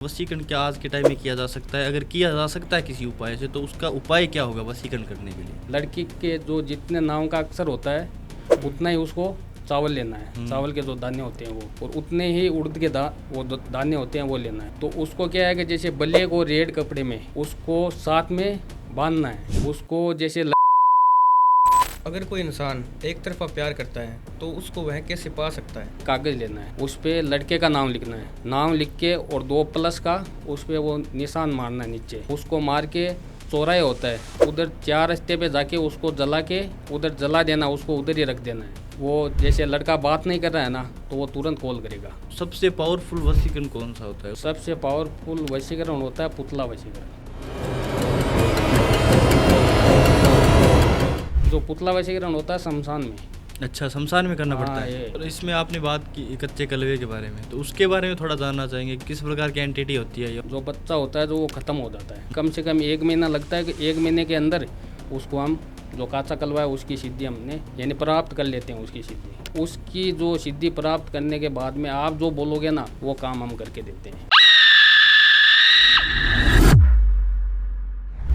वशीकरण क्या आज के टाइम में किया जा सकता है? अगर किया जा सकता है किसी उपाय से तो उसका उपाय क्या होगा वशीकरण करने के लिए? लड़की के जो जितने नाम का अक्षर होता है उतना ही उसको चावल लेना है। चावल के जो दाने होते हैं वो, और उतने ही उड़द के दाने होते हैं वो लेना है। तो उसको क्या है कि जैसे ब्लैक और रेड कपड़े में उसको साथ में बांधना है। उसको जैसे अगर कोई इंसान एक तरफा प्यार करता है तो उसको वह कैसे पा सकता है? कागज लेना है, उस पे लड़के का नाम लिखना है, नाम लिख के और 2 प्लस का उस पे वो निशान मारना है नीचे। उसको मार के चौराहे होता है उधर 4 रास्ते पे जाके उसको जला के उधर जला देना, उसको उधर ही रख देना है। वो जैसे लड़का बात नहीं कर रहा है ना तो वो तुरंत कॉल करेगा। सबसे पावरफुल वशीकरण कौन सा होता है? सबसे पावरफुल वशीकरण होता है पुतला वशीकरण। जो पुतला वशीकरण होता है शमशान में। अच्छा, शमशान में करना हाँ, पड़ता है। ये। और इसमें आपने बात की कच्चे कलवे के बारे में, तो उसके बारे में थोड़ा जानना चाहेंगे किस प्रकार की एंटिटी होती है ये? जो बच्चा होता है जो वो ख़त्म हो जाता है, कम से कम 1 महीना लगता है कि 1 महीने के अंदर उसको हम जो काचा कलवा है उसकी सिद्धि हमने यानी प्राप्त कर लेते हैं। उसकी सिद्धि, उसकी जो सिद्धि प्राप्त करने के बाद में आप जो बोलोगे ना वो काम हम करके देते हैं।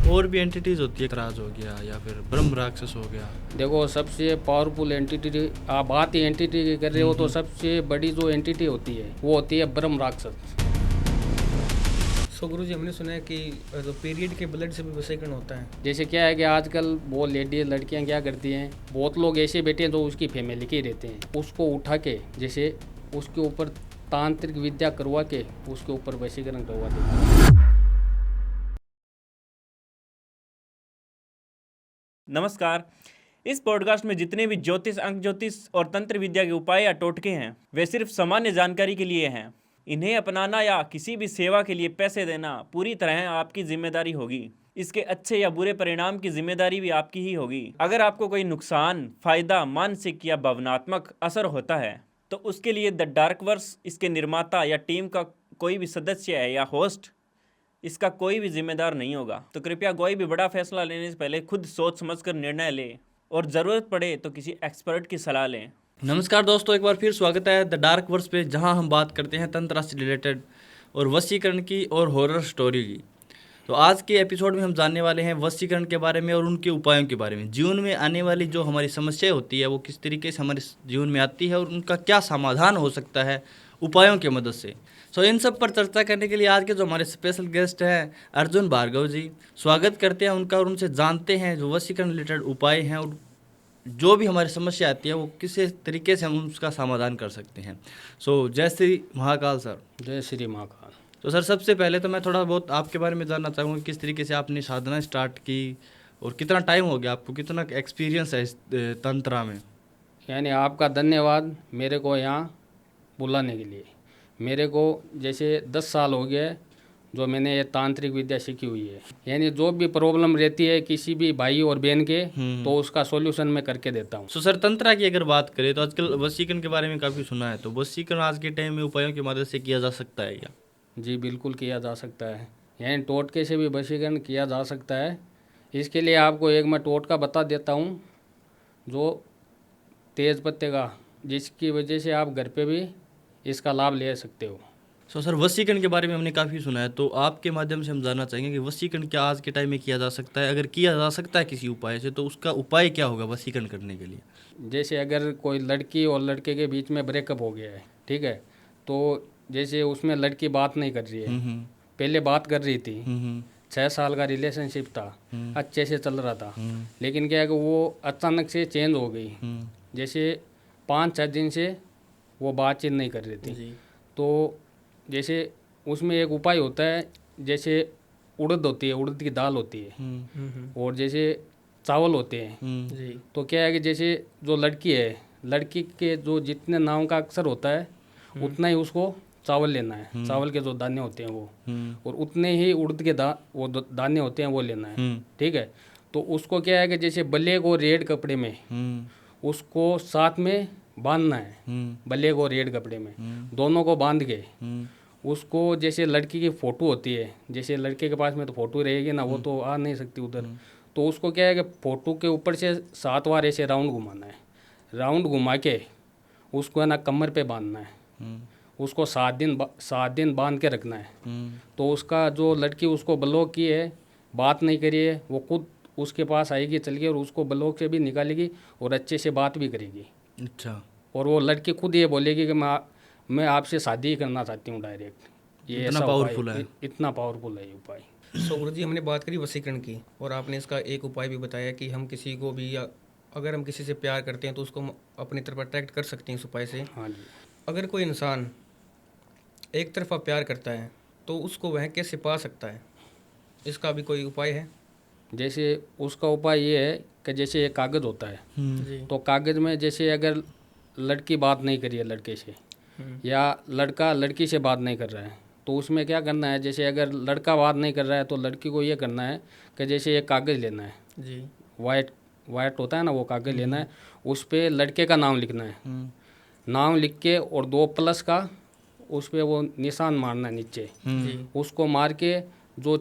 और भी एंटिटीज होती है, राज हो गया या फिर ब्रह्म राक्षस हो गया। देखो सबसे पावरफुल एंटिटी, आप बात ही एंटिटी की कर रहे हो तो सबसे बड़ी जो एंटिटी होती है वो होती है ब्रह्म राक्षस। सो गुरुजी, हमने सुना है कि जो पीरियड के ब्लड से भी वशीकरण होता है। जैसे क्या है कि आजकल वो लेडीज लड़कियां क्या करती हैं, बहुत लोग ऐसे बैठे हैं जो उसकी फैमिली के ही रहते हैं, उसको उठा के जैसे उसके ऊपर तांत्रिक विद्या करवा के उसके ऊपर वशीकरण करवा देते हैं। नमस्कार। इस पॉडकास्ट में जितने भी ज्योतिष, अंक ज्योतिष और तंत्र विद्या के उपाय या टोटके हैं वे सिर्फ सामान्य जानकारी के लिए हैं। इन्हें अपनाना या किसी भी सेवा के लिए पैसे देना पूरी तरह आपकी जिम्मेदारी होगी। इसके अच्छे या बुरे परिणाम की जिम्मेदारी भी आपकी ही होगी। अगर आपको कोई नुकसान, फायदा, मानसिक या भावनात्मक असर होता है तो उसके लिए द डार्क वर्स, इसके निर्माता या टीम का कोई भी सदस्य है या होस्ट, इसका कोई भी जिम्मेदार नहीं होगा। तो कृपया कोई भी बड़ा फैसला लेने से पहले खुद सोच समझकर निर्णय लें और ज़रूरत पड़े तो किसी एक्सपर्ट की सलाह लें। नमस्कार दोस्तों, एक बार फिर स्वागत है द डार्क वर्स पे, जहां हम बात करते हैं तंत्र से रिलेटेड और वशीकरण की और हॉरर स्टोरी की। तो आज के एपिसोड में हम जानने वाले हैं वशीकरण के बारे में और उनके उपायों के बारे में। जीवन में आने वाली जो हमारी समस्या होती है वो किस तरीके से हमारे जीवन में आती है और उनका क्या समाधान हो सकता है उपायों की मदद से। सो इन सब पर चर्चा करने के लिए आज के जो हमारे स्पेशल गेस्ट हैं अर्जुन भार्गव जी, स्वागत करते हैं उनका और उनसे जानते हैं जो वशीकरण रिलेटेड उपाय हैं और जो भी हमारी समस्या आती है वो किस तरीके से हम उसका समाधान कर सकते हैं। सो जय श्री महाकाल सर। जय श्री महाकाल। तो सर, सबसे पहले तो मैं थोड़ा बहुत आपके बारे में जानना चाहूँगा, किस तरीके से आपने साधना स्टार्ट की और कितना टाइम हो गया आपको, कितना एक्सपीरियंस है इस तंत्रा में? यानी आपका धन्यवाद मेरे को यहाँ बुलाने के लिए। मेरे को जैसे 10 साल हो गए जो मैंने ये तांत्रिक विद्या सीखी हुई है। यानी जो भी प्रॉब्लम रहती है किसी भी भाई और बहन के तो उसका सॉल्यूशन मैं करके देता हूँ। सो सर, तंत्रा की अगर बात करें तो आजकल वशीकरण के बारे में काफ़ी सुना है, तो वशीकरण आज के टाइम में उपायों की मदद से किया जा सकता है क्या? जी बिल्कुल किया जा सकता है। यानी टोटके से भी वशीकरण किया जा सकता है। इसके लिए आपको एक मैं टोटका बता देता हूँ जो तेज पत्ते का, जिसकी वजह से आप घर पे भी इसका लाभ ले सकते हो। सो सर, वशीकरण के बारे में हमने काफ़ी सुना है, तो आपके माध्यम से हम जानना चाहेंगे कि वशीकरण क्या आज के टाइम में किया जा सकता है? अगर किया जा सकता है किसी उपाय से तो उसका उपाय क्या होगा वशीकरण करने के लिए? जैसे अगर कोई लड़की और लड़के के बीच में ब्रेकअप हो गया है, ठीक है, तो जैसे उसमें लड़की बात नहीं कर रही है, पहले बात कर रही थी, 6 साल का रिलेशनशिप था, अच्छे से चल रहा था, लेकिन क्या है कि वो अचानक से चेंज हो गई। जैसे 5-6 दिन से वो बातचीत नहीं कर रही थी। तो जैसे उसमें एक उपाय होता है, जैसे उड़द होती है, उड़द की दाल होती है, और जैसे चावल होते हैं। तो क्या है कि जैसे जो लड़की है, लड़की के जो जितने नाम का अक्षर होता है उतना ही उसको चावल लेना है। चावल के जो दाने होते हैं वो, और उतने ही उड़द के दाने होते हैं वो लेना है, ठीक है। तो उसको क्या है कि जैसे ब्लैक और रेड कपड़े में उसको साथ में बांधना है। ब्लैक और रेड कपड़े में दोनों को बांध के उसको, जैसे लड़की की फ़ोटो होती है, जैसे लड़के के पास में तो फ़ोटो रहेगी ना, वो तो आ नहीं सकती उधर, तो उसको क्या है कि फ़ोटो के ऊपर से 7 बार ऐसे राउंड घुमाना है। राउंड घुमा के उसको है ना कमर पे बांधना है, उसको 7 दिन बांध के रखना है। तो उसका जो लड़की उसको ब्लॉक की है, बात नहीं करी है, वो खुद उसके पास आएगी चल के और उसको ब्लॉक से भी निकालेगी और अच्छे से बात भी करेगी। अच्छा, और वो लड़की खुद ये बोलेगी कि मैं आपसे शादी ही करना चाहती हूँ डायरेक्ट। ये इतना ऐसा पावरफुल उपाय, है। इतना पावरफुल है ये उपाय। सो गुरुजी, हमने बात करी वशीकरण की और आपने इसका एक उपाय भी बताया कि हम किसी को भी, या अगर हम किसी से प्यार करते हैं तो उसको हम अपनी तरफ अट्रैक्ट कर सकते हैं इस उपाय से। हाँ जी। अगर कोई इंसान एक तरफा प्यार करता है तो उसको वह कैसे पा सकता है, इसका भी कोई उपाय है? जैसे उसका उपाय ये है कि जैसे एक कागज़ होता है, जी। तो कागज़ में जैसे अगर लड़की बात नहीं करी है लड़के से, या लड़का लड़की से बात नहीं कर रहा है, तो उसमें क्या करना है, जैसे अगर लड़का बात नहीं कर रहा है तो लड़की को ये करना है कि जैसे एक कागज़ लेना है, जी। वाइट होता है ना, वो कागज़ लेना है, उस पर लड़के का नाम लिखना है, नाम लिख के और 2 प्लस का उस पर वो निशान मारना है नीचे। जी। उसको मार के जो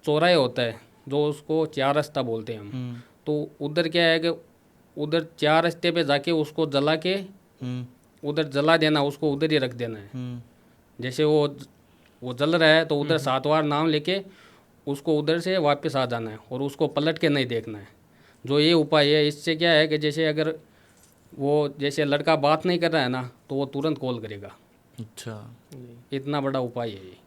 चौराहे होता है, जो उसको 4 रास्ता बोलते हैं हम, तो उधर क्या है कि उधर 4 रास्ते पे जाके उसको जला के उधर जला देना, उसको उधर ही रख देना है। जैसे वो जल रहा है तो उधर 7 बार नाम लेके उसको उधर से वापस आ जाना है और उसको पलट के नहीं देखना है। जो ये उपाय है, इससे क्या है कि जैसे अगर वो जैसे लड़का बात नहीं कर रहा है ना, तो वो तुरंत कॉल करेगा। अच्छा। इतना बड़ा उपाय है ये।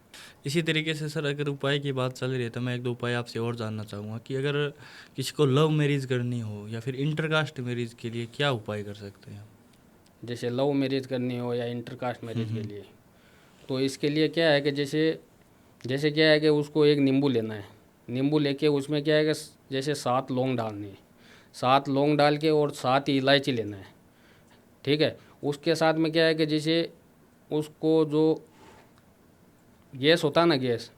इसी तरीके से सर, अगर उपाय की बात चल रही है तो मैं 1-2 उपाय आपसे और जानना चाहूँगा कि अगर किसी को लव मैरिज करनी हो या फिर इंटरकास्ट मैरिज के लिए क्या उपाय कर सकते हैं? जैसे लव मैरिज करनी हो या इंटरकास्ट मैरिज के लिए, तो इसके लिए क्या है कि जैसे क्या है कि उसको एक नींबू लेना है। नींबू लेके उसमें क्या है कि जैसे 7 लौंग डालनी है, 7 लौंग डाल के और 7 इलायची लेना है, ठीक है। उसके साथ में क्या है कि जैसे उसको जो गैस होता है ना, गैस,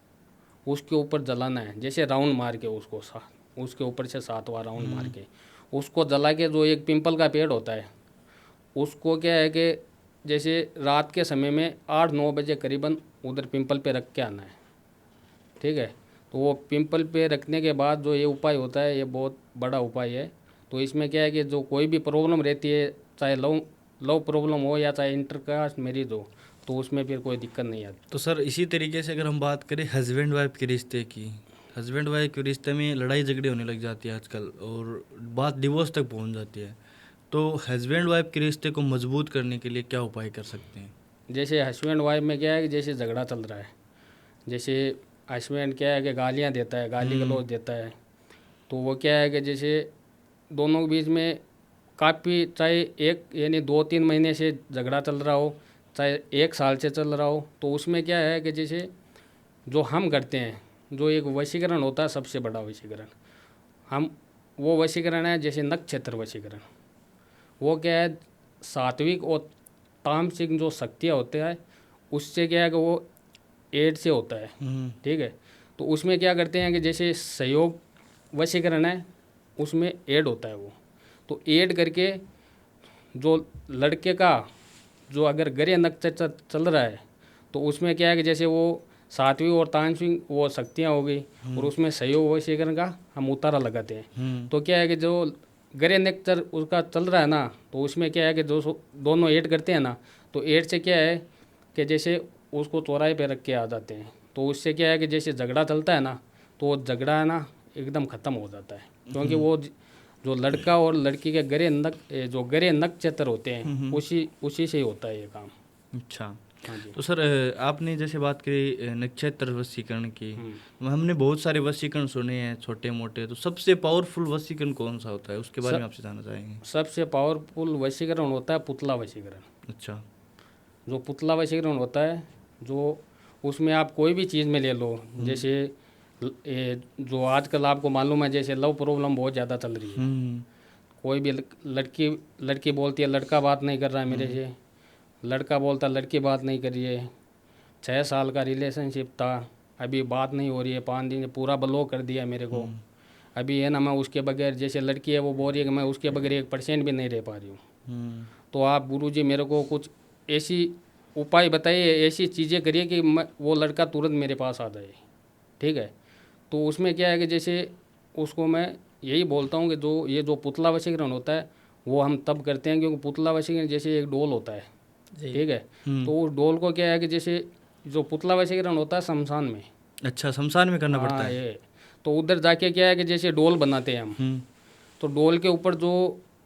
उसके ऊपर जलाना है, जैसे राउंड मार के उसको उसके ऊपर से 7 बार राउंड मार के उसको जला के, जो एक पिंपल का पेड़ होता है उसको क्या है कि जैसे रात के समय में 8-9 बजे करीबन उधर पिंपल पे रख के आना है, ठीक है। तो वो पिंपल पे रखने के बाद जो ये उपाय होता है, ये बहुत बड़ा उपाय है। तो इसमें क्या है कि जो कोई भी प्रॉब्लम रहती है, चाहे लव प्रॉब्लम हो या चाहे इंटरकास्ट मैरिज हो, तो उसमें फिर कोई दिक्कत नहीं आती। तो सर, इसी तरीके से अगर हम बात करें हस्बैंड वाइफ के रिश्ते की, हस्बैंड वाइफ के रिश्ते में लड़ाई झगड़े होने लग जाती है आजकल और बात डिवोर्स तक पहुंच जाती है, तो हस्बैंड वाइफ के रिश्ते को मजबूत करने के लिए क्या उपाय कर सकते हैं? जैसे हस्बैंड वाइफ में क्या है कि जैसे झगड़ा चल रहा है, जैसे हस्बैंड क्या है कि गालियाँ देता है, गाली गलौज देता है, तो वो क्या है कि जैसे दोनों के बीच में काफ़ी, चाहे एक यानी 2-3 महीने से झगड़ा चल रहा हो, चाहे 1 साल से चल रहा हो, तो उसमें क्या है कि जैसे जो हम करते हैं, जो एक वशीकरण होता है, सबसे बड़ा वशीकरण, वो वशीकरण है जैसे नक्षत्र वशीकरण। वो क्या है, सात्विक और तामसिक जो शक्तियाँ होते हैं, उससे क्या है कि वो एड से होता है, ठीक है। तो उसमें क्या करते हैं कि जैसे सहयोग वशीकरण है, उसमें एड होता है वो, तो एड करके जो लड़के का जो अगर ग्रह नक्षत्र चल रहा है, तो उसमें क्या है कि जैसे वो सात्विक और तामसिक वो शक्तियाँ हो गई, और उसमें सहयोग वशीकरण का हम उतारा लगाते हैं। तो क्या है कि जो ग्रह नक्षत्र उसका चल रहा है ना, तो उसमें क्या है कि जो दोनों ऐड करते हैं ना, तो ऐड से क्या है कि जैसे उसको चौराहे पे रख के आ जाते हैं, तो उससे क्या है कि जैसे झगड़ा चलता है ना, तो वो झगड़ा है ना एकदम ख़त्म हो जाता है, क्योंकि वो जो लड़का और लड़की के जो ग्रह नक्षत्र होते हैं, उसी से ही होता है ये काम। अच्छा। हाँ जी। तो सर, आपने जैसे बात करी नक्षत्र वशीकरण की, हमने बहुत सारे वशीकरण सुने हैं छोटे मोटे, तो सबसे पावरफुल वशीकरण कौन सा होता है, उसके बारे में आपसे जानना चाहेंगे? सबसे पावरफुल वशीकरण होता है पुतला वशीकरण। अच्छा। जो पुतला वशीकरण होता है, जो उसमें आप कोई भी चीज़ में ले लो, जैसे जो आजकल आपको मालूम है, जैसे लव प्रॉब्लम बहुत ज़्यादा चल रही है, कोई भी लड़की बोलती है लड़का बात नहीं कर रहा है मेरे से, लड़का बोलता लड़की बात नहीं कर रही है, 6 साल का रिलेशनशिप था, अभी बात नहीं हो रही है, 5 दिन पूरा ब्लॉक कर दिया मेरे को, अभी है ना मैं उसके बगैर, जैसे लड़की है वो बोल रही है कि मैं उसके बगैर 1% भी नहीं रह पा रही हूँ। तो आप गुरुजी मेरे को कुछ ऐसी उपाय बताइए, ऐसी चीज़ें करिए कि वो लड़का तुरंत मेरे पास आ जाए, ठीक है। तो उसमें क्या है कि जैसे उसको मैं यही बोलता हूँ कि जो पुतला वशीकरण होता है, वो हम तब करते हैं, क्योंकि पुतला वशीकरण जैसे एक डोल होता है, ठीक है। तो उस डोल को क्या है कि जैसे जो पुतला वशीकरण होता है शमशान में, अच्छा, शमशान में करना पड़ता हाँ है। ये, तो उधर जाके क्या है कि जैसे डोल बनाते हैं हम, तो डोल के ऊपर जो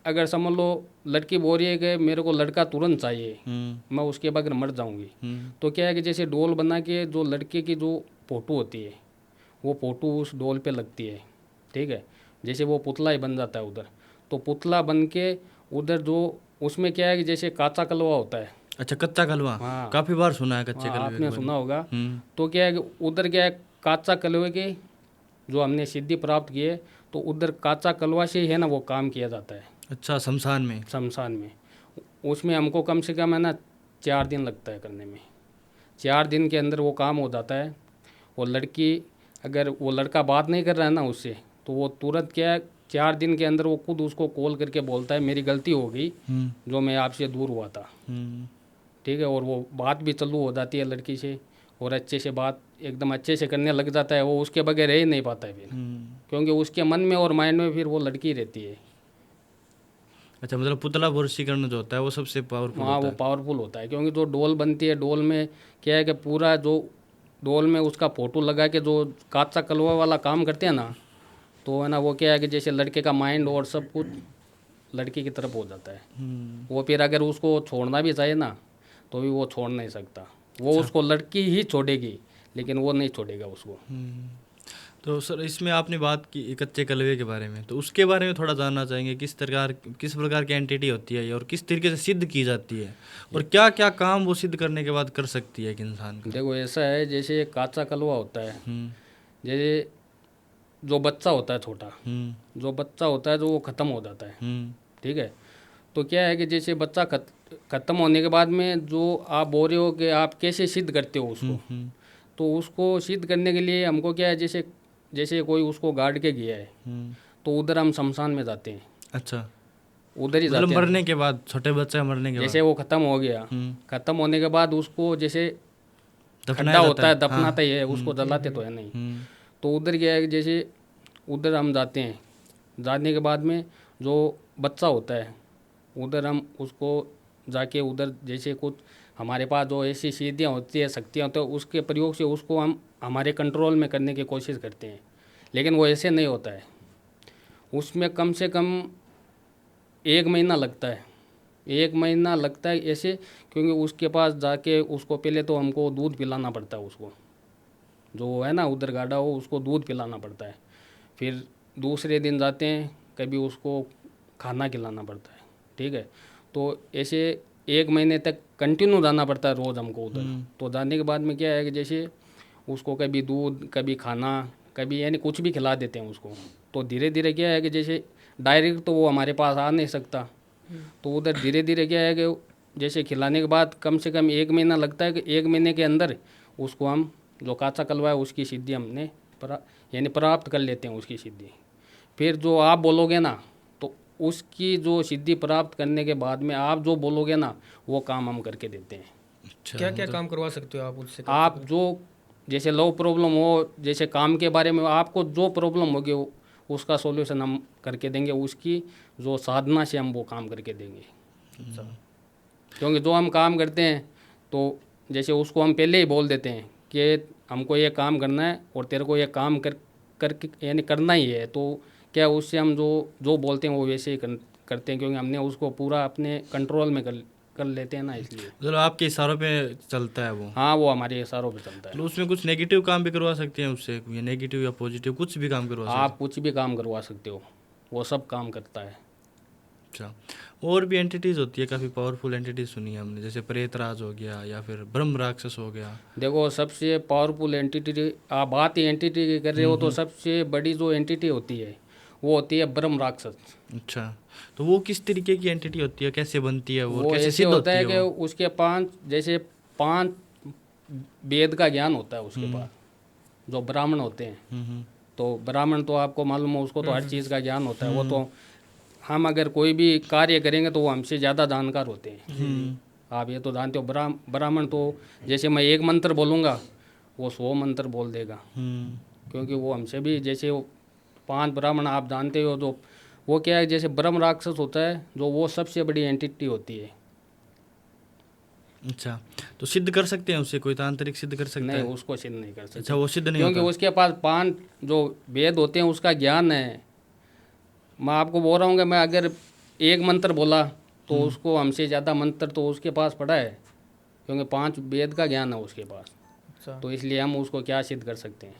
अगर समझ लो लड़की बोल रही है कि मेरे को लड़का तुरंत चाहिए, मैं उसके बगैर मर जाऊंगी, तो क्या है कि जैसे डोल बना के जो लड़के की जो फोटो होती है वो फोटो उस डोल पे लगती है, ठीक है। जैसे वो पुतला ही बन जाता है उधर, तो पुतला बन के उधर जो उसमें क्या है कि जैसे काचा कलवा होता है। अच्छा, कच्चा कलवा, हाँ। काफी बार सुना है कच्चे हाँ, कलवे के आपने बारे सुना में। होगा। तो क्या है कि उधर क्या है काचा कलवे की जो हमने सिद्धि प्राप्त की है, तो उधर काचा कलवा से ही है ना वो काम किया जाता है अच्छा, शमशान में। शमशान में। उसमें हमको कम से कम है ना 4 दिन लगता है करने में। 4 दिन के अंदर वो काम हो जाता है। वो लड़की अगर वो लड़का बात नहीं कर रहा है ना उससे, तो वो तुरंत क्या है 4 दिन के अंदर वो खुद उसको कॉल करके बोलता है मेरी गलती हो गई जो मैं आपसे दूर हुआ था, ठीक है। और वो बात भी चालू हो जाती है लड़की से, और अच्छे से बात एकदम अच्छे से करने लग जाता है। वो उसके बगैर रह ही नहीं पाता है फिर, क्योंकि उसके मन में और माइंड में फिर वो लड़की रहती है। अच्छा, मतलब पुतला वशीकरण जो होता है वो सबसे पावरफुल हाँ, होता वो है। पावरफुल होता है, क्योंकि जो डोल बनती है डोल में क्या है कि पूरा जो डोल में उसका फोटो लगा के जो काचा कलवा वाला काम करते हैं ना, तो है ना वो क्या है कि जैसे लड़के का माइंड और सब कुछ लड़की की तरफ हो जाता है। वो फिर अगर उसको छोड़ना भी चाहे ना तो भी वो छोड़ नहीं सकता। वो उसको लड़की ही छोड़ेगी, लेकिन वो नहीं छोड़ेगा उसको। तो सर, इसमें आपने बात की कच्चे कलवे के बारे में, तो उसके बारे में थोड़ा जानना चाहेंगे। किस प्रकार की एंटिटी होती है ये, और किस तरीके से सिद्ध की जाती है, और क्या क्या काम वो सिद्ध करने के बाद कर सकती है एक इंसान का। देखो ऐसा है, जैसे एक काचा कलवा होता है, हम्म जैसे जो बच्चा होता है छोटा, हम्म जो बच्चा होता है जो वो ख़त्म हो जाता है, हम्म ठीक है। तो क्या है कि जैसे बच्चा ख़त्म होने के बाद में जो आप बोल रहे हो कि आप कैसे सिद्ध करते हो उसको, तो उसको सिद्ध करने के लिए हमको क्या है जैसे जैसे कोई उसको गाड़ के गया है, तो उधर हम शमशान में जाते हैं, अच्छा, उधर ही मतलब जाते हैं। मरने के बाद, छोटे बच्चे मरने के जैसे बाद वो ख़त्म हो गया, ख़त्म होने के बाद उसको जैसे खड्डा दफनाया जाता होता है, है। दफनाते ही है, उसको जलाते तो है नहीं। तो उधर क्या है कि जैसे उधर हम जाते हैं, जाने के बाद में जो बच्चा होता है उधर हम उसको जाके उधर जैसे कुछ हमारे पास जो ऐसी सीधियाँ होती है, शक्तियाँ होती है, उसके प्रयोग से उसको हम हमारे कंट्रोल में करने की कोशिश करते हैं। लेकिन वो ऐसे नहीं होता है, उसमें कम से कम 1 महीना लगता है। 1 महीना लगता है ऐसे, क्योंकि उसके पास जाके उसको पहले तो हमको दूध पिलाना पड़ता है, उसको जो है ना उधर गाड़ा हो उसको दूध पिलाना पड़ता है। फिर दूसरे दिन जाते हैं, कभी उसको खाना खिलाना पड़ता है, ठीक है। तो ऐसे 1 महीने तक कंटिन्यू जाना पड़ता है रोज़ हमको उधर। तो जाने के बाद में क्या है कि जैसे उसको कभी दूध, कभी खाना, कभी यानी कुछ भी खिला देते हैं उसको। तो धीरे धीरे क्या है कि जैसे डायरेक्ट तो वो हमारे पास आ नहीं सकता, तो उधर धीरे धीरे क्या है कि जैसे खिलाने के बाद कम से कम 1 महीना लगता है कि 1 महीने के अंदर उसको हम जो काचा कलवा है उसकी सिद्धि हमने यानी प्राप्त कर लेते हैं उसकी सिद्धि। फिर जो आप बोलोगे ना, तो उसकी जो सिद्धि प्राप्त करने के बाद में आप जो बोलोगे ना वो काम हम करके देते हैं। अच्छा, क्या क्या काम करवा सकते हो आप उससे? आप जो जैसे लो प्रॉब्लम हो, जैसे काम के बारे में आपको जो प्रॉब्लम होगी उसका सॉल्यूशन हम करके देंगे, उसकी जो साधना से हम वो काम करके देंगे। क्योंकि जो हम काम करते हैं तो जैसे उसको हम पहले ही बोल देते हैं कि हमको ये काम करना है और तेरे को ये काम करके यानी करना ही है, तो क्या उससे हम जो जो बोलते हैं वो वैसे ही करते हैं, क्योंकि हमने उसको पूरा अपने कंट्रोल में कर लेते हैं ना, इसलिए। मतलब आपके इशारों पे चलता है वो। हाँ, वो हमारे इशारों पे चलता है। तो उसमें कुछ नेगेटिव काम भी करवा सकते हैं उससे, या नेगेटिव या पॉजिटिव कुछ भी काम करवा सकते हैं। आप कुछ भी काम करवा सकते हो, वो सब काम करता है। अच्छा, और भी एंटिटीज़ होती है, काफ़ी पावरफुल एंटिटीज सुनी है हमने, जैसे प्रेतराज हो गया या फिर ब्रह्म राक्षस हो गया। देखो सबसे पावरफुल एंटिटी आप बात ही एंटिटी की कर रहे हो, तो सबसे बड़ी जो एंटिटी होती है वो होती है ब्रह्म राक्षस। अच्छा, तो वो किस तरीके की एंटिटी होती है, कैसे बनती है वो, वो कैसे ऐसे सिद्ध होता होती है है कि वो? उसके 5 वेद का ज्ञान होता है उसके पास, जो ब्राह्मण होते हैं। तो ब्राह्मण तो आपको मालूम हो, उसको तो हर चीज़ का ज्ञान होता है। वो तो हम अगर कोई भी कार्य करेंगे तो वो हमसे ज़्यादा जानकार होते हैं। आप ये तो जानते हो, ब्राह्मण तो जैसे मैं एक मंत्र बोलूँगा वो 100 मंत्र बोल देगा, क्योंकि वो हमसे भी जैसे 5 ब्राह्मण आप जानते हो, जो वो क्या है जैसे ब्रह्म राक्षस होता है जो वो सबसे बड़ी एंटिटी होती है। अच्छा, तो सिद्ध कर सकते हैं उससे, कोई तांत्रिक सिद्ध कर सकता नहीं, है? उसको सिद्ध नहीं कर सकते, अच्छा, वो सिद्ध नहीं क्योंकि होता। उसके पास 5 जो वेद होते हैं उसका ज्ञान है। मैं आपको बोल रहा हूँ कि मैं अगर एक मंत्र बोला तो उसको हमसे ज़्यादा मंत्र तो उसके पास पड़ा है, क्योंकि 5 वेद का ज्ञान है उसके पास। अच्छा, तो इसलिए हम उसको क्या सिद्ध कर सकते हैं,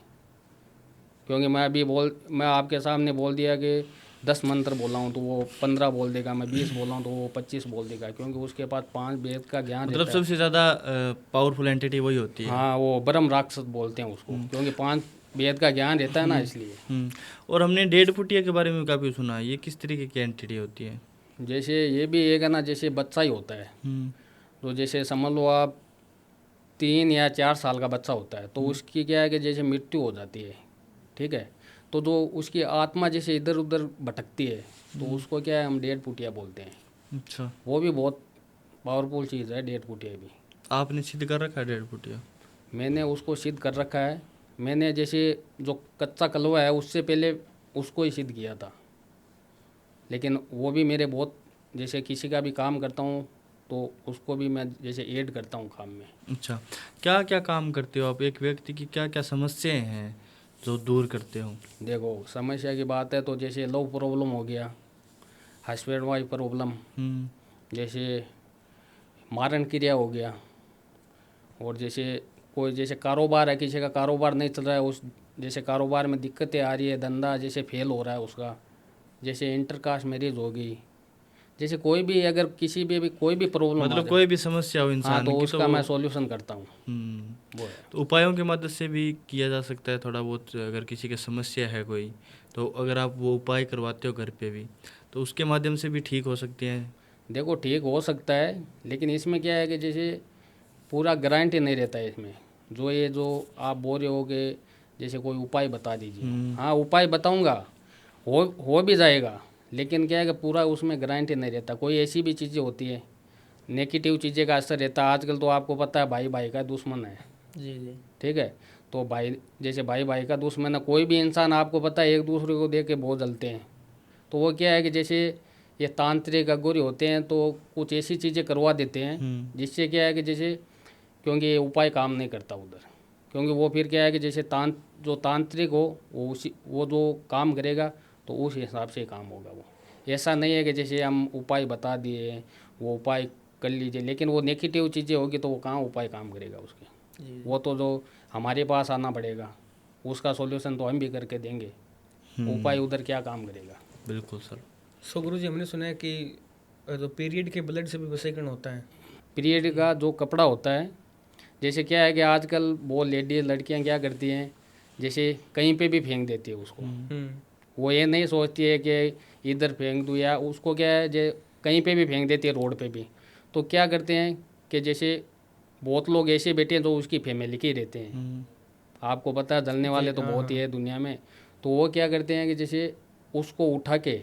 क्योंकि मैं आपके सामने बोल दिया कि 10 मंत्र बोला हूँ तो वो 15 बोल देगा, मैं 20 बोला हूँ तो वो 25 बोल देगा, क्योंकि उसके पास 5 वेद का ज्ञान मतलब रहता है। सबसे ज़्यादा पावरफुल एंटिटी वही होती है। हाँ, वो ब्रह्म राक्षस बोलते हैं उसको, क्योंकि 5 वेद का ज्ञान रहता है ना, इसलिए। और हमने डेढ़ फुटिया के बारे में काफ़ी सुना है, ये किस तरीके की एंटिटी होती है? जैसे ये भी एक है ना, जैसे बच्चा ही होता है, हम्म, तो जैसे समझ लो आप 3 या 4 साल का बच्चा होता है, तो उसकी क्या है कि जैसे मृत्यु हो जाती है, ठीक है, तो जो उसकी आत्मा जैसे इधर उधर भटकती है, तो उसको क्या है, हम डेढ़ फुटिया बोलते हैं। अच्छा, वो भी बहुत पावरफुल चीज़ है डेढ़ फुटिया भी। आपने सिद्ध कर रखा है डेढ़ फुटिया? मैंने उसको सिद्ध कर रखा है। मैंने जैसे जो कच्चा कलवा है उससे पहले उसको ही सिद्ध किया था, लेकिन वो भी मेरे बहुत, जैसे किसी का भी काम करता हूँ तो उसको भी मैं जैसे ऐड करता हूँ काम में। अच्छा, क्या क्या काम करते हो आप? एक व्यक्ति की क्या क्या समस्याएं हैं जो दूर करते हो? देखो, समस्या की बात है तो जैसे लव प्रॉब्लम हो गया, हस्बैंड वाइफ प्रॉब्लम, हम्म, जैसे मारण क्रिया हो गया, और जैसे कोई जैसे कारोबार है, किसी का कारोबार नहीं चल रहा है, उस जैसे कारोबार में दिक्कतें आ रही है, धंधा जैसे फेल हो रहा है उसका, जैसे इंटरकास्ट मैरिज हो गई, जैसे कोई भी अगर किसी भी कोई भी प्रॉब्लम आ मतलब जाए, कोई भी समस्या हो हाँ, इंसान तो की उसका मैं सॉल्यूशन करता हूँ। वो है। तो उपायों की मदद से भी किया जा सकता है थोड़ा बहुत। अगर किसी की समस्या है कोई, तो अगर आप वो उपाय करवाते हो घर पे भी, तो उसके माध्यम से भी ठीक हो सकती हैं। देखो, ठीक हो सकता है, लेकिन इसमें क्या है कि जैसे पूरा गारंटी नहीं रहता है इसमें। जो आप बोल रहे हो कि जैसे कोई उपाय बता दीजिए, हाँ उपाय बताऊंगा, हो भी जाएगा, लेकिन क्या है कि पूरा उसमें गारंटी नहीं रहता। कोई ऐसी भी चीज़ें होती है, नेगेटिव चीज़ें का असर रहता है। आजकल तो आपको पता है भाई भाई का दुश्मन है, जी जी, ठीक है, तो भाई जैसे भाई भाई का दुश्मन है, कोई भी इंसान आपको पता है एक दूसरे को देख के बहुत जलते हैं। तो वो क्या है कि जैसे ये तांत्रिक अघोरी होते हैं तो कुछ ऐसी चीज़ें करवा देते हैं जिससे क्या है कि जैसे, क्योंकि ये उपाय काम नहीं करता उधर, क्योंकि वो फिर क्या है कि जैसे जो तांत्रिक हो वो जो काम करेगा तो उस हिसाब से काम होगा। वो ऐसा नहीं है कि जैसे हम उपाय बता दिए वो उपाय कर लीजिए, लेकिन वो नेगेटिव चीज़ें होगी तो वो कहाँ उपाय काम करेगा उसके। जी वो तो जो हमारे पास आना पड़ेगा, उसका सॉल्यूशन तो हम भी करके देंगे, उपाय उधर क्या काम करेगा। बिल्कुल सर। सो गुरु जी, हमने सुना है कि जो पीरियड के ब्लड से भी वशीकरण होता है। पीरियड का जो कपड़ा होता है, जैसे क्या है कि आजकल वो लेडीज लड़कियां क्या करती हैं, जैसे कहीं पे भी फेंक देती है उसको। वो ये नहीं सोचती है कि इधर फेंक दूँ, या उसको क्या है जे कहीं पे भी फेंक देती है, रोड पे भी। तो क्या करते हैं कि जैसे बहुत लोग ऐसे बैठे हैं जो उसकी फैमिली के ही रहते हैं, आपको पता है जलने वाले तो बहुत ही है दुनिया में। तो वो क्या करते हैं कि जैसे उसको उठा के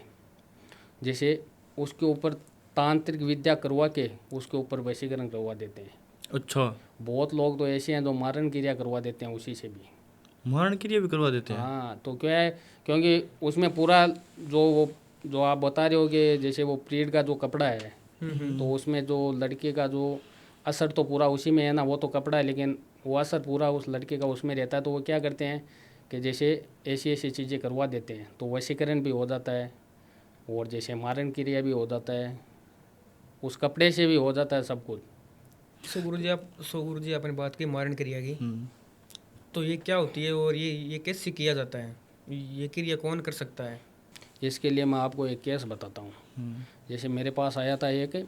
जैसे उसके ऊपर तांत्रिक विद्या करवा के उसके ऊपर वशीकरण करवा देते हैं। अच्छा, बहुत लोग तो ऐसे हैं जो मारण क्रिया करवा देते हैं उसी से भी। मारण क्रिया भी करवा देते हैं? हाँ, तो क्या है, क्योंकि उसमें पूरा जो आप बता रहे हो कि जैसे वो पीरियड का जो कपड़ा है, तो उसमें जो लड़के का जो असर तो पूरा उसी में है ना, वो तो कपड़ा है, लेकिन वो असर पूरा उस लड़के का उसमें रहता है। तो वो क्या करते हैं कि जैसे ऐसी ऐसी चीज़ें करवा देते हैं तो वशीकरण भी हो जाता है, और जैसे मारण क्रिया भी हो जाता है, उस कपड़े से भी हो जाता है सब कुछ। सो गुरु जी, आपने बात की मारण क्रिया की, तो ये क्या होती है और ये कैसे किया जाता है? ये क्रिया कौन कर सकता है? इसके लिए मैं आपको एक केस बताता हूँ। जैसे मेरे पास आया था एक,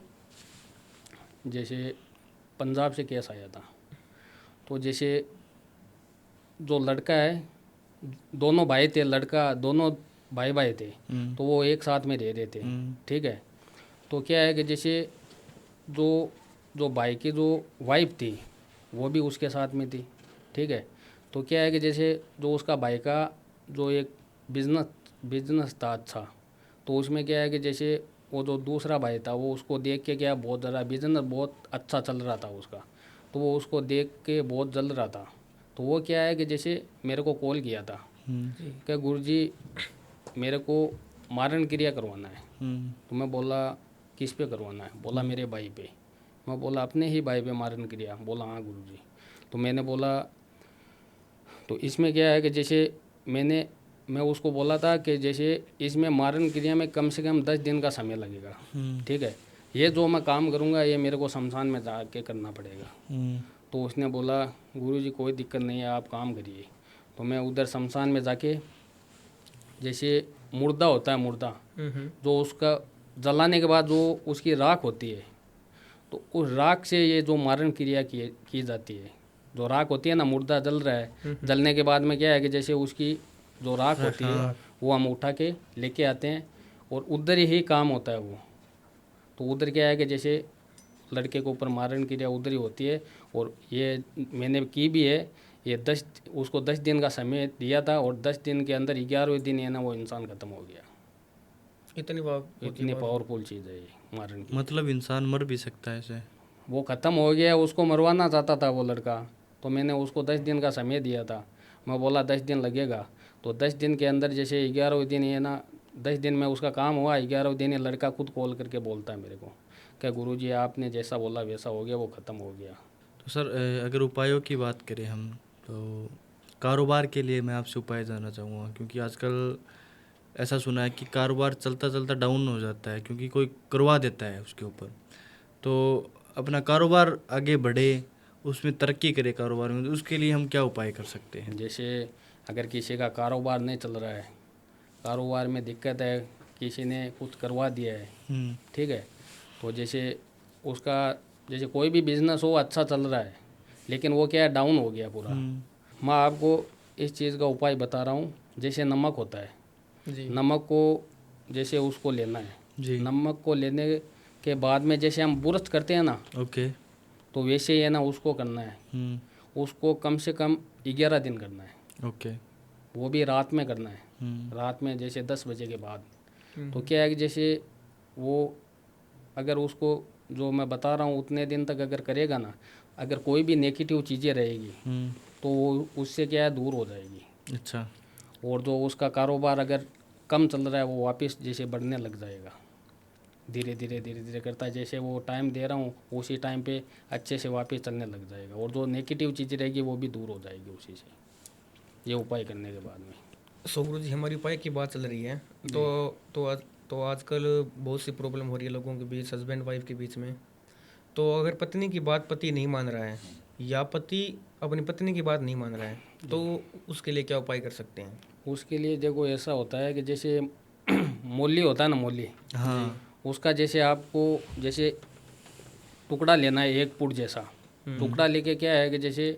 जैसे पंजाब से केस आया था। तो जैसे जो लड़का है, दोनों भाई थे, लड़का दोनों भाई भाई थे, तो वो एक साथ में रह रहे थे, ठीक है। तो क्या है कि जैसे जो जो भाई की जो वाइफ थी वो भी उसके साथ में थी, ठीक है। तो क्या है कि जैसे जो उसका भाई का जो एक बिजनेस था अच्छा, तो उसमें क्या है कि जैसे वो जो दूसरा भाई था वो उसको देख के क्या, बहुत ज़रा बिजनेस बहुत अच्छा चल रहा था उसका, तो वो उसको देख के बहुत जल रहा था। तो वो क्या है कि जैसे मेरे को कॉल किया था कि गुरुजी मेरे को मारण क्रिया करवाना है। तो मैं बोला किस पे करवाना है, बोला मेरे भाई पे। मैं बोला अपने ही भाई पे मारन क्रिया। बोला हाँ गुरुजी। तो मैंने बोला तो इसमें क्या है कि जैसे मैं उसको बोला था कि जैसे इसमें मारन क्रिया में कम से कम 10 दिन का समय लगेगा, ठीक है, ये जो मैं काम करूँगा ये मेरे को शमशान में जाके करना पड़ेगा। तो उसने बोला गुरुजी कोई दिक्कत नहीं है, आप काम करिए। तो मैं उधर शमशान में जाके जैसे मुर्दा होता है, मुर्दा जो उसका जलाने के बाद जो उसकी राख होती है, तो उस राख से ये जो मारन क्रिया की जाती है। जो राख होती है ना, मुर्दा जल रहा है, जलने के बाद में क्या है कि जैसे उसकी जो राख होती है वो हम उठा के लेके आते हैं और उधर ही काम होता है वो। तो उधर क्या है कि जैसे लड़के के ऊपर मारन क्रिया उधर ही होती है। और ये मैंने की भी है। ये उसको 10 दिन का समय दिया था और 10 दिन के अंदर 11वें दिन है ना वो इंसान ख़त्म हो गया। इतनी पावरफुल चीज़ है ये मारन की। मतलब इंसान मर भी सकता है ऐसे? वो ख़त्म हो गया, उसको मरवाना चाहता था वो लड़का। तो मैंने उसको 10 दिन का समय दिया था। मैं बोला 10 दिन लगेगा। तो 10 दिन के अंदर जैसे 11वें दिन है ना, 10 दिन में उसका काम हुआ। 11वें दिन ये लड़का खुद कॉल करके बोलता है मेरे को क्या गुरुजी आपने जैसा बोला वैसा हो गया, वो ख़त्म हो गया। तो सर अगर उपायों की बात करें हम, तो कारोबार के लिए मैं आपसे उपाय जानना चाहूँगा, क्योंकि आजकल ऐसा सुना है कि कारोबार चलता चलता डाउन हो जाता है क्योंकि कोई करवा देता है उसके ऊपर। तो अपना कारोबार आगे बढ़े, उसमें तरक्की करे कारोबार में, तो उसके लिए हम क्या उपाय कर सकते हैं? जैसे अगर किसी का कारोबार नहीं चल रहा है, कारोबार में दिक्कत है, किसी ने कुछ करवा दिया है, ठीक है, तो जैसे उसका जैसे कोई भी बिजनेस हो अच्छा चल रहा है लेकिन वो क्या है डाउन हो गया पूरा। मैं आपको इस चीज़ का उपाय बता रहा हूँ। जैसे नमक होता है जी। नमक को जैसे उसको लेना है जी। नमक को लेने के बाद में जैसे हम बुरश करते हैं ना, ओके। तो वैसे ही है ना उसको करना है। उसको कम से कम 11 दिन करना है। ओके। वो भी रात में करना है। रात में जैसे 10 बजे के बाद। तो क्या है कि जैसे वो अगर उसको जो मैं बता रहा हूँ उतने दिन तक अगर करेगा ना, अगर कोई भी नेगेटिव चीज़ें रहेगी तो वो उससे क्या है दूर हो जाएगी। अच्छा। और जो उसका कारोबार अगर कम चल रहा है वो वापस जैसे बढ़ने लग जाएगा। धीरे धीरे करता है, जैसे वो टाइम दे रहा हूँ उसी टाइम पे अच्छे से वापस चलने लग जाएगा। और जो नेगेटिव चीज़ें रहेगी वो भी दूर हो जाएगी उसी से, ये उपाय करने के बाद में। सो गुरुजी हमारी उपाय की बात चल रही है, तो आजकल बहुत सी प्रॉब्लम हो रही है लोगों के बीच, हस्बैंड वाइफ के बीच में। तो अगर पत्नी की बात पति नहीं मान रहा है या पति अपनी पत्नी की बात नहीं मान रहा है, तो उसके लिए क्या उपाय कर सकते हैं? उसके लिए देखो ऐसा होता है कि जैसे मूली होता है ना, मूली, हाँ। उसका जैसे आपको जैसे टुकड़ा लेना है, 1 फुट जैसा टुकड़ा लेके क्या है कि जैसे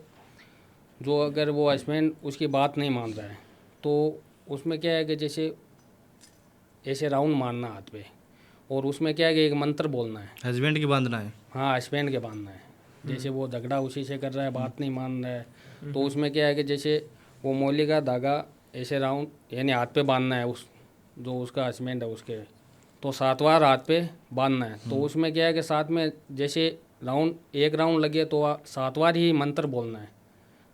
जो अगर वो हस्बैंड उसकी बात नहीं मान रहा है तो उसमें क्या है कि जैसे ऐसे राउंड मारना हाथ पे, और उसमें क्या है कि एक मंत्र बोलना है। हस्बैंड की बांधना है? हाँ, हस्बैंड के बांधना है। जैसे वो झगड़ा उसी से कर रहा है, बात नहीं मान रहा है, तो उसमें क्या है कि जैसे वो मूली का धागा ऐसे राउंड यानी हाथ पे बांधना है, उस जो उसका हस्बैंड है उसके, तो 7 बार हाथ पे बांधना है। तो उसमें क्या है कि साथ में जैसे एक राउंड लगे तो 7 बार ही मंत्र बोलना है,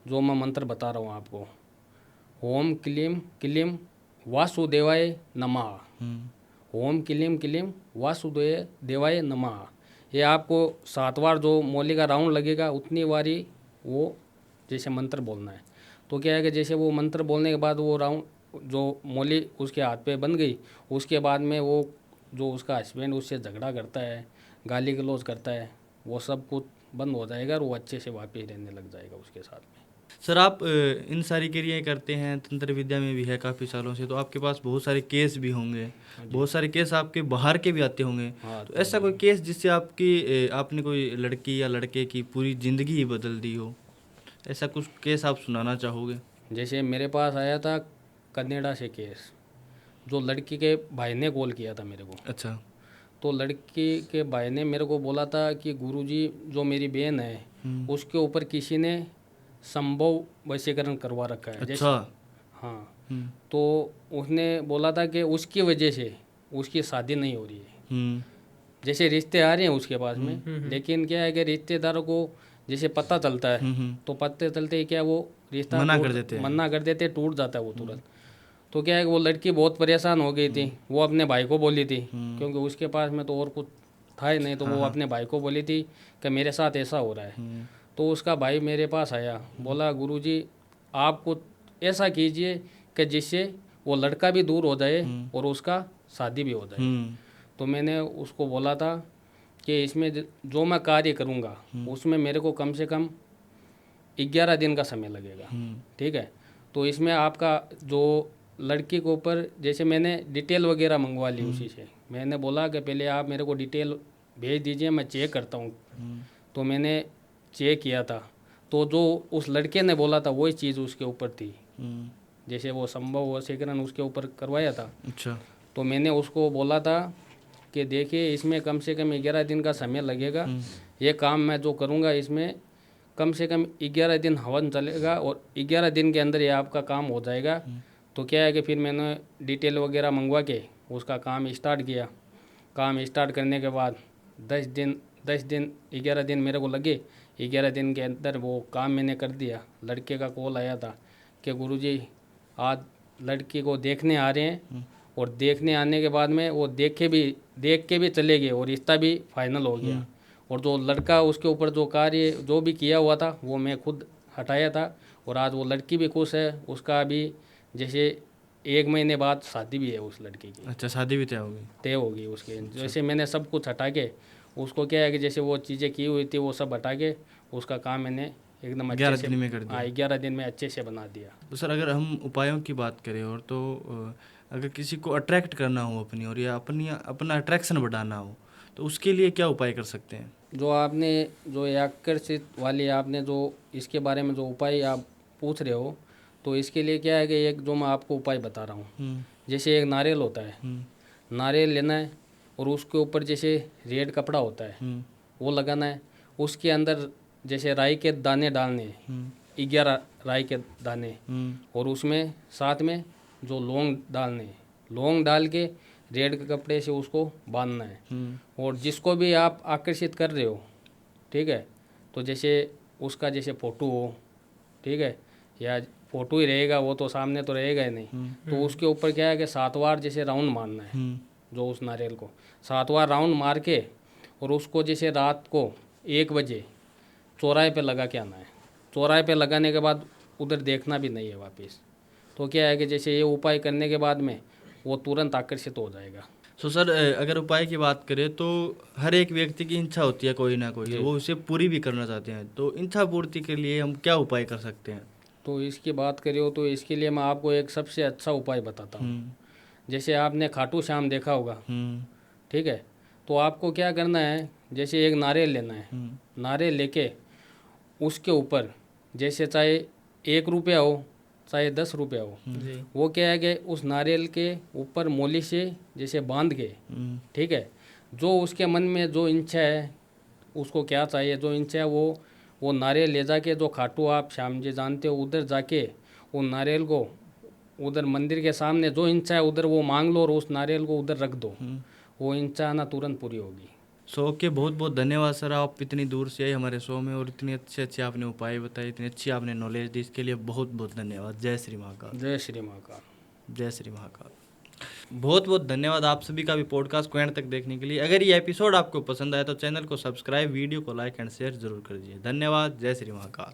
जो मैं मंत्र बता रहा हूँ आपको। ओम क्लीम क्लीम वासुदेवाय नमः। ओम क्लीम क्लीम वासुदेवाय नमः। ये आपको 7 बार जो मौली का राउंड लगेगा उतनी बारी वो जैसे मंत्र बोलना है। तो क्या है कि जैसे वो मंत्र बोलने के बाद वो राउंड जो मौली उसके हाथ पे बन गई, उसके बाद में वो जो उसका हस्बैंड उससे झगड़ा करता है, गाली गलौज करता है, वो सब कुछ बंद हो जाएगा और वो अच्छे से वापस रहने लग जाएगा उसके साथ में। सर आप इन सारी क्रियाएं करते हैं, तंत्र विद्या में भी है काफ़ी सालों से, तो आपके पास बहुत सारे केस भी होंगे, बहुत सारे केस आपके बाहर के भी आते होंगे। तो ऐसा कोई केस जिससे आपने कोई लड़की या लड़के की पूरी ज़िंदगी ही बदल दी हो, ऐसा कुछ केस आप सुनाना चाहोगे? जैसे मेरे पास आया था कनाडा से केस, जो लड़की के भाई ने कॉल किया था मेरे को। अच्छा। तो लड़की के भाई ने मेरे को बोला था कि गुरुजी जो मेरी बहन है उसके ऊपर किसी ने संभव वशीकरण करवा रखा है। अच्छा। हाँ। तो उसने बोला था कि उसकी वजह से उसकी शादी नहीं हो रही है। जैसे रिश्ते आ रहे हैं उसके पास में, लेकिन क्या है कि रिश्तेदारों को जैसे पता चलता है तो पता चलते ही क्या वो रिश्ता मना कर देते, टूट जाता है वो तुरंत। तो क्या है कि वो लड़की बहुत परेशान हो गई थी, वो अपने भाई को बोली थी, क्योंकि उसके पास में तो और कुछ था ही नहीं, तो वो अपने भाई को बोली थी कि मेरे साथ ऐसा हो रहा है। तो उसका भाई मेरे पास आया, बोला गुरुजी आपको ऐसा कीजिए कि जिससे वो लड़का भी दूर हो जाए और उसका शादी भी हो जाए। तो मैंने उसको बोला था कि इसमें जो मैं कार्य करूँगा उसमें मेरे को कम से कम 11 दिन का समय लगेगा, ठीक है। तो इसमें आपका जो लड़की के ऊपर, जैसे मैंने डिटेल वगैरह मंगवा ली उसी से, मैंने बोला कि पहले आप मेरे को डिटेल भेज दीजिए, मैं चेक करता हूँ। तो मैंने चेक किया था, तो जो उस लड़के ने बोला था वही चीज़ उसके ऊपर थी, जैसे वो संभव वशीकरण उसके ऊपर करवाया था। अच्छा। तो मैंने उसको बोला था कि देखिए इसमें कम से कम 11 दिन का समय लगेगा, ये काम मैं जो करूँगा इसमें कम से कम 11 दिन हवन चलेगा और 11 दिन के अंदर ये आपका काम हो जाएगा। तो क्या है कि फिर मैंने डिटेल वगैरह मंगवा के उसका काम स्टार्ट किया। काम स्टार्ट करने के बाद 10 दिन 11 दिन मेरे को लगे। 11 दिन के अंदर वो काम मैंने कर दिया। लड़के का कॉल आया था कि गुरुजी आज लड़की को देखने आ रहे हैं, और देखने आने के बाद में वो देख के भी चले गए और रिश्ता भी फाइनल हो गया। और जो लड़का उसके ऊपर जो कार्य जो भी किया हुआ था वो मैं खुद हटाया था, और आज वो लड़की भी खुश है। उसका अभी जैसे 1 महीने बाद शादी भी है उस लड़की की, अच्छा, शादी भी तय हो गई उसके। जैसे मैंने सब कुछ हटा के उसको, क्या है कि जैसे वो चीज़ें की हुई थी वो सब हटा के उसका काम मैंने एकदम अच्छे 11 से दिन में कर दिया। 11 दिन में अच्छे से बना दिया। तो सर अगर हम उपायों की बात करें और तो अगर किसी को अट्रैक्ट करना हो अपनी और या अपना अट्रैक्शन बढ़ाना हो तो उसके लिए क्या उपाय कर सकते हैं? जो आपने जो ये आकर्षित वाली आपने जो इसके बारे में जो उपाय आप पूछ रहे हो, तो इसके लिए क्या है कि एक जो मैं आपको उपाय बता रहा हूँ, जैसे एक नारियल होता है, नारियल लेना है और उसके ऊपर जैसे रेड कपड़ा होता है वो लगाना है। उसके अंदर जैसे राई के दाने डालने हैं, 11 राई के दाने, और उसमें साथ में जो लौंग डालने हैं, लौंग डाल के रेड के कपड़े से उसको बांधना है। और जिसको भी आप आकर्षित कर रहे हो, ठीक है, तो जैसे उसका जैसे फ़ोटो हो, ठीक है, या फ़ोटो ही रहेगा वो तो सामने तो रहेगा ही नहीं, तो उसके ऊपर क्या है कि 7 बार जैसे राउंड मारना है, जो उस नारियल को 7 बार राउंड मार के, और उसको जैसे रात को 1 बजे चौराहे पे लगा के आना है। चौराहे पे लगाने के बाद उधर देखना भी नहीं है वापस। तो क्या है कि जैसे ये उपाय करने के बाद में वो तुरंत आकर्षित हो जाएगा। सो सर अगर उपाय की बात करें तो हर एक व्यक्ति की इच्छा होती है कोई ना कोई, वो उसे पूरी भी करना चाहते हैं, तो इच्छा पूर्ति के लिए हम क्या उपाय कर सकते हैं? तो इसकी बात करें हो तो इसके लिए मैं आपको एक सबसे अच्छा उपाय बताता हूँ। जैसे आपने खाटू श्याम देखा होगा, ठीक है, तो आपको क्या करना है, जैसे एक नारियल लेना है, नारियल लेके उसके ऊपर जैसे चाहे 1 रुपया हो चाहे 10 रुपया हो, वो क्या है कि उस नारियल के ऊपर मोली से जैसे बांध के, ठीक है, जो उसके मन में जो इच्छा है, उसको क्या चाहिए, जो इच्छा है वो नारियल ले जाके, जो खाटू आप श्याम जी जानते हो, उधर जाके वो नारियल को उधर मंदिर के सामने जो इच्छा है उधर वो मांग लो और उस नारियल को उधर रख दो, वो इच्छा आना तुरंत पूरी होगी। सो ओके, बहुत बहुत धन्यवाद सर, आप इतनी दूर से आए हमारे शो में और इतने अच्छे आपने उपाय बताए, इतनी अच्छी आपने नॉलेज दी, इसके लिए बहुत बहुत धन्यवाद। जय श्री महाकाल। जय श्री महाकाल। जय श्री महाकाल। बहुत बहुत धन्यवाद आप सभी का भी पॉडकास्ट को एंड तक देखने के लिए। अगर ये एपिसोड आपको पसंद आया तो चैनल को सब्सक्राइब, वीडियो को लाइक एंड शेयर जरूर कर दीजिए। धन्यवाद। जय श्री महाकाल।